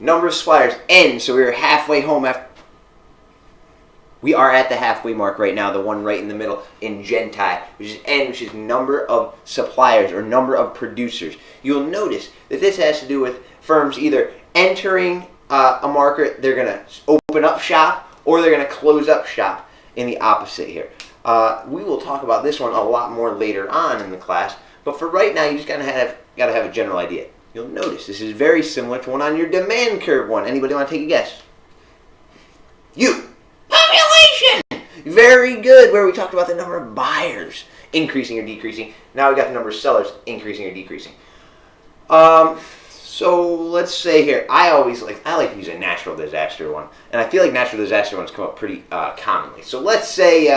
Number of suppliers, N, so we were halfway home after. We are at the halfway mark right now, the one right in the middle in geNti, which is N, which is number of suppliers or number of producers. You'll notice that this has to do with firms either entering a market, they're going to open up shop, or they're going to close up shop in the opposite here. We will talk about this one a lot more later on in the class, but for right now, you just got to have a general idea. You'll notice this is very similar to one on your demand curve one. Anybody want to take a guess? You. Population! Very good, where we talked about the number of buyers increasing or decreasing. Now we got the number of sellers increasing or decreasing. So let's say here, I like to use a natural disaster one, and I feel like natural disaster ones come up pretty commonly. So let's say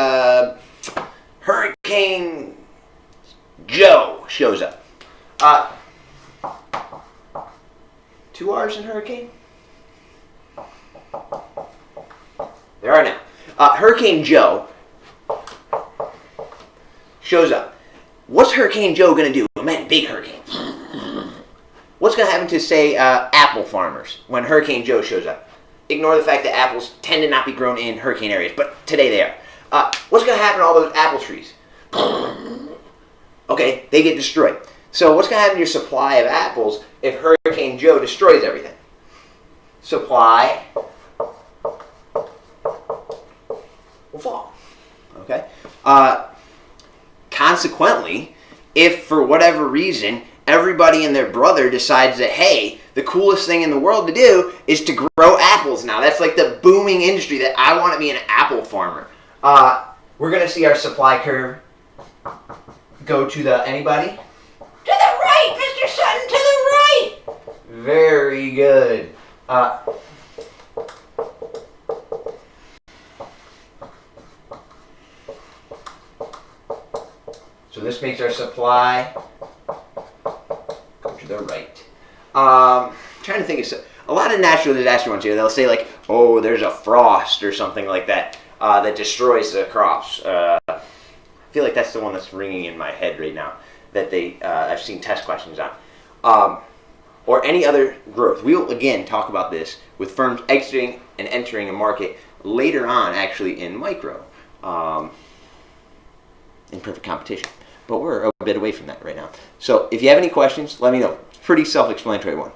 Hurricane Joe shows up. 2 R's in hurricane? There are now. Hurricane Joe shows up. What's Hurricane Joe going to do? Man, big hurricane. What's going to happen to, say, apple farmers when Hurricane Joe shows up? Ignore the fact that apples tend to not be grown in hurricane areas, but today they are. What's going to happen to all those apple trees? Okay, they get destroyed. So what's going to happen to your supply of apples if Hurricane Joe destroys everything? Supply will fall. Okay? Consequently, if for whatever reason everybody and their brother decides that, hey, the coolest thing in the world to do is to grow apples now. That's like the booming industry that I want to be an apple farmer. We're going to see our supply curve go to the, anybody? To the right, Mr. Sutton, to the right! Very good. So this makes our supply go to the right. Trying to think of a lot of natural disaster ones here. They'll say like, oh, there's a frost or something like that that destroys the crops. I feel like that's the one that's ringing in my head right now that I've seen test questions on. Or any other growth. We will again talk about this with firms exiting and entering a market later on, actually in micro, in perfect competition. But we're a bit away from that right now. So if you have any questions, let me know. Pretty self-explanatory one.